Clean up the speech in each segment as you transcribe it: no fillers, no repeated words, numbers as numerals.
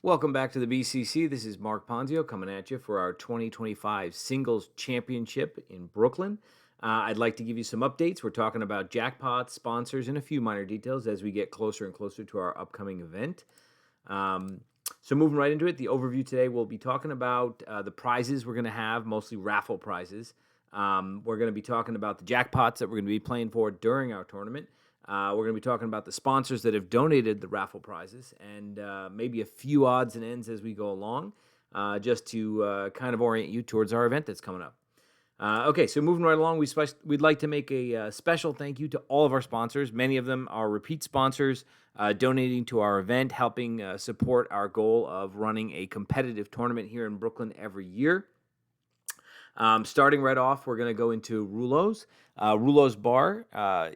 Welcome back to the BCC. This is Mark Ponzio coming at you for our 2025 Singles Championship in Brooklyn. I'd like to give you some updates. We're talking about jackpots, sponsors, and a few minor details as we get closer and closer to our upcoming event. So moving right into it, the overview today, we'll be talking about the prizes we're going to have, mostly raffle prizes. We're going to be talking about the jackpots that we're going to be playing for during our tournament. We're going to be talking about the sponsors that have donated the raffle prizes and maybe a few odds and ends as we go along, just to kind of orient you towards our event that's coming up. Okay, so moving right along, we'd like to make a special thank you to all of our sponsors. Many of them are repeat sponsors, donating to our event, helping support our goal of running a competitive tournament here in Brooklyn every year. Starting right off, we're going to go into Rulo's. Rulo's Bar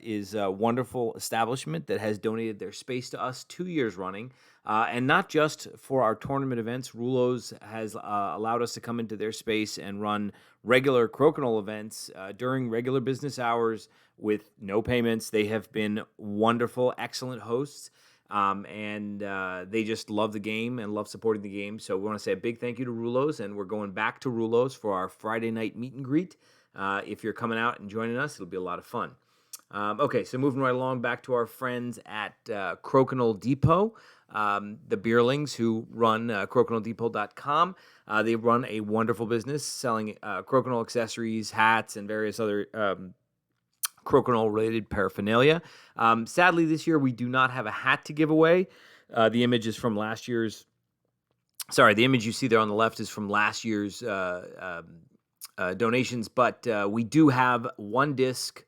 is a wonderful establishment that has donated their space to us 2 years running. And not just for our tournament events, Rulo's has allowed us to come into their space and run regular crokinole events during regular business hours with no payments. They have been wonderful, excellent hosts. And they just love the game and love supporting the game. So we want to say a big thank you to Rulo's, and we're going back to Rulo's for our Friday night meet and greet. If you're coming out and joining us, it'll be a lot of fun. Okay, so moving right along back to our friends at Crokinole Depot, the Beerlings who run CrokinoleDepot.com. They run a wonderful business selling crokinole accessories, hats, and various other crokinole-related paraphernalia. Sadly, this year we do not have a hat to give away. The image is from last year's. Sorry, the image you see there on the left is from last year's donations, but we do have one disc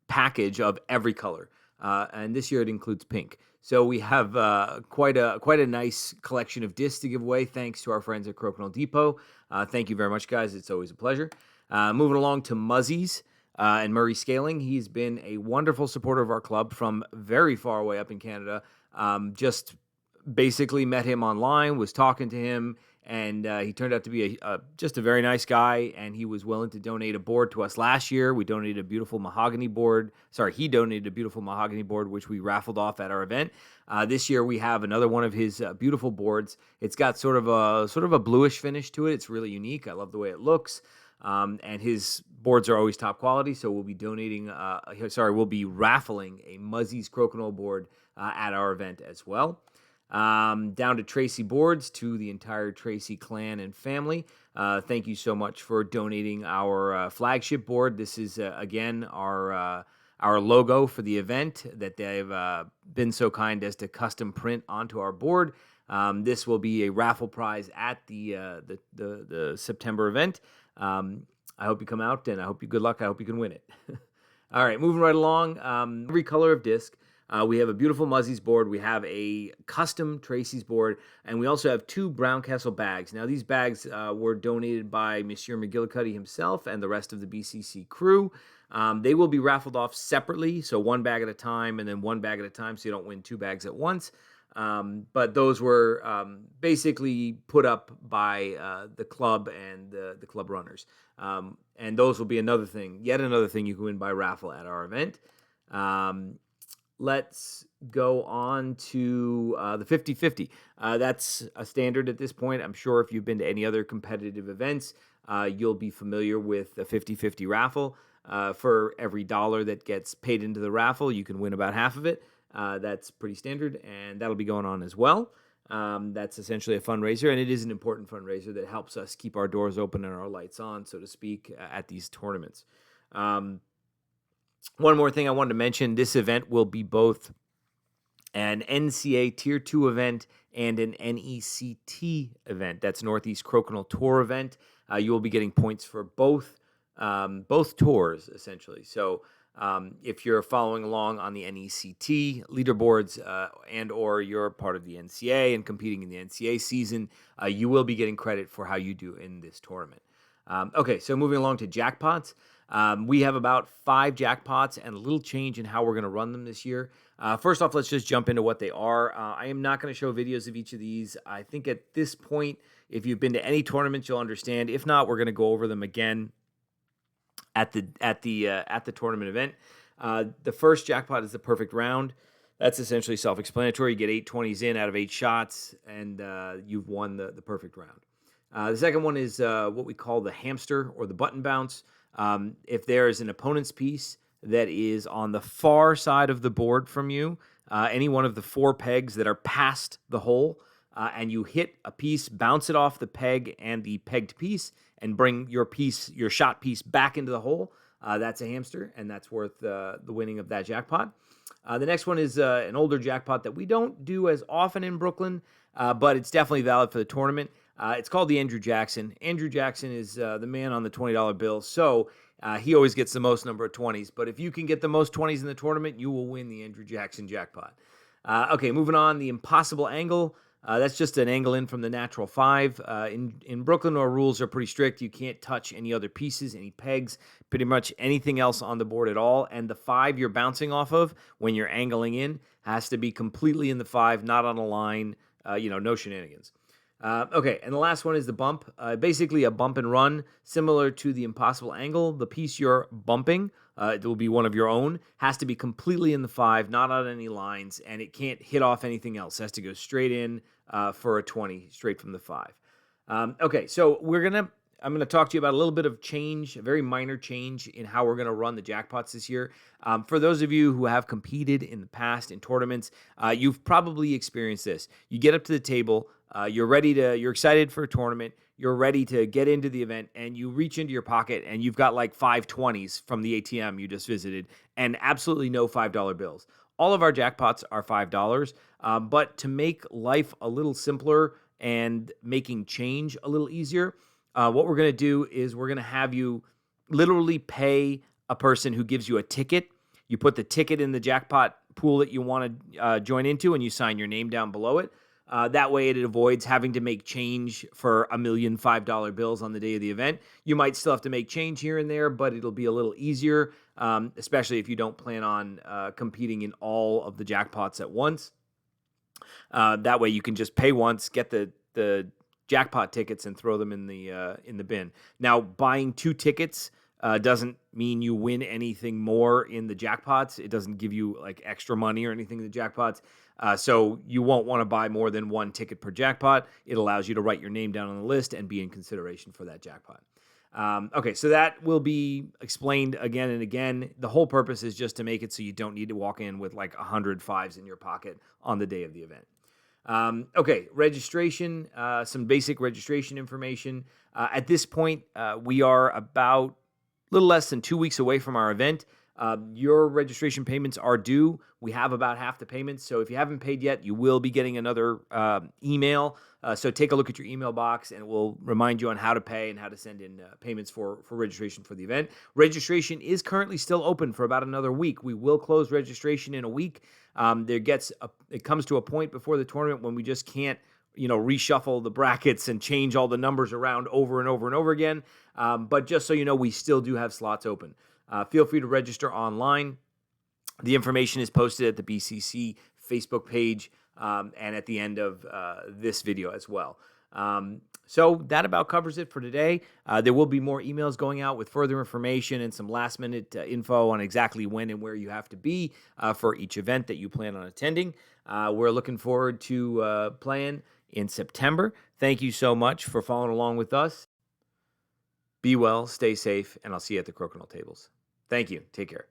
package of every color, and this year it includes pink. So we have quite a nice collection of discs to give away, thanks to our friends at Crokinole Depot. Thank you very much, guys. It's always a pleasure. Moving along to Muzzies. And Murray Scaling, he's been a wonderful supporter of our club from very far away up in Canada. Just basically met him online, was talking to him, and he turned out to be just a very nice guy, and he was willing to donate a board to us last year. We donated a beautiful mahogany board. Sorry, he donated a beautiful mahogany board, which we raffled off at our event. This year we have another one of his beautiful boards. It's got sort of a bluish finish to it. It's really unique. I love the way it looks. And his boards are always top quality, so we'll be we'll be raffling a Muzzies Crokinole board at our event as well. Down to Tracy Boards, to the entire Tracy clan and family. Thank you so much for donating our flagship board. This is, again, our logo for the event that they've been so kind as to custom print onto our board. This will be a raffle prize at the September event. I hope you come out, and I hope you good luck. I hope you can win it. All right, moving right along. Every color of disc. We have a beautiful Muzzies board. We have a custom Tracy's board, and we also have 2 Brown Castle bags. Now, these bags were donated by Monsieur McGillicuddy himself and the rest of the BCC crew. They will be raffled off separately, so 1 bag at a time and then 1 bag at a time, so you don't win 2 bags at once. But those were basically put up by the club and the club runners. And those will be yet another thing you can win by raffle at our event. Let's go on to the 50-50. That's a standard at this point. I'm sure if you've been to any other competitive events, you'll be familiar with the 50-50 raffle. For every dollar that gets paid into the raffle, you can win about half of it. That's pretty standard, and that'll be going on as well. That's essentially a fundraiser, and it is an important fundraiser that helps us keep our doors open and our lights on, so to speak, at these tournaments. One more thing I wanted to mention, this event will be both an NCA Tier 2 event and an NECT event. That's Northeast Crokinole Tour event. You will be getting points for both tours, essentially. So if you're following along on the NECT leaderboards and or you're part of the NCA and competing in the NCA season, you will be getting credit for how you do in this tournament. Okay, so moving along to jackpots. We have about 5 jackpots and a little change in how we're going to run them this year. First off, let's just jump into what they are. I am not going to show videos of each of these. I think at this point, if you've been to any tournaments, you'll understand. If not, we're going to go over them again at the tournament event. The first jackpot is the perfect round. That's essentially self-explanatory. You get 8 20s in out of 8 shots, and you've won the perfect round. The second one is what we call the hamster or the button bounce. If there is an opponent's piece that is on the far side of the board from you, any one of the 4 pegs that are past the hole, and you hit a piece, bounce it off the peg and the pegged piece, and bring your shot piece back into the hole, that's a hamster, and that's worth the winning of that jackpot. The next one is an older jackpot that we don't do as often in Brooklyn, but it's definitely valid for the tournament. It's called the Andrew Jackson. Andrew Jackson is the man on the $20 bill, so he always gets the most number of 20s. But if you can get the most 20s in the tournament, you will win the Andrew Jackson jackpot. Okay, moving on, the impossible angle. That's just an angle in from the natural 5. In Brooklyn, our rules are pretty strict. You can't touch any other pieces, any pegs, pretty much anything else on the board at all. And the 5 you're bouncing off of when you're angling in has to be completely in the 5, not on a line, no shenanigans. Okay, and the last one is the bump. Basically a bump and run, similar to the impossible angle. The piece you're bumping, it will be one of your own, has to be completely in the 5, not on any lines, and it can't hit off anything else. It has to go straight in for a 20, straight from the 5. Okay, so I'm gonna talk to you about a little bit of change, a very minor change in how we're gonna run the jackpots this year. For those of you who have competed in the past in tournaments, you've probably experienced this. You get up to the table, you're excited for a tournament, you're ready to get into the event, and you reach into your pocket and you've got like 5 20s from the ATM you just visited and absolutely no $5 bills. All of our jackpots are $5, but to make life a little simpler and making change a little easier, what we're going to do is we're going to have you literally pay a person who gives you a ticket. You put the ticket in the jackpot pool that you want to join into, and you sign your name down below it. That way it avoids having to make change for $1 million $5 bills on the day of the event. You might still have to make change here and there, but it'll be a little easier, especially if you don't plan on competing in all of the jackpots at once. That way you can just pay once, get the jackpot tickets, and throw them in the bin. Now, buying 2 tickets doesn't mean you win anything more in the jackpots. It doesn't give you like extra money or anything in the jackpots. So you won't want to buy more than 1 ticket per jackpot. It allows you to write your name down on the list and be in consideration for that jackpot. Okay, so that will be explained again and again. The whole purpose is just to make it so you don't need to walk in with like 100 5s in your pocket on the day of the event. Okay, registration, some basic registration information. At this point, we are about a little less than 2 weeks away from our event. Your registration payments are due. We have about half the payments, so if you haven't paid yet, you will be getting another email. So take a look at your email box, and it will remind you on how to pay and how to send in payments for registration for the event. Registration is currently still open for about another week. We will close registration in a week. It comes to a point before the tournament when we just can't reshuffle the brackets and change all the numbers around over and over and over again. But just so you know, we still do have slots open. Feel free to register online. The information is posted at the BCC Facebook page and at the end of this video as well. So that about covers it for today. There will be more emails going out with further information and some last-minute info on exactly when and where you have to be for each event that you plan on attending. We're looking forward to playing in September. Thank you so much for following along with us. Be well, stay safe, and I'll see you at the crokinole tables. Thank you. Take care.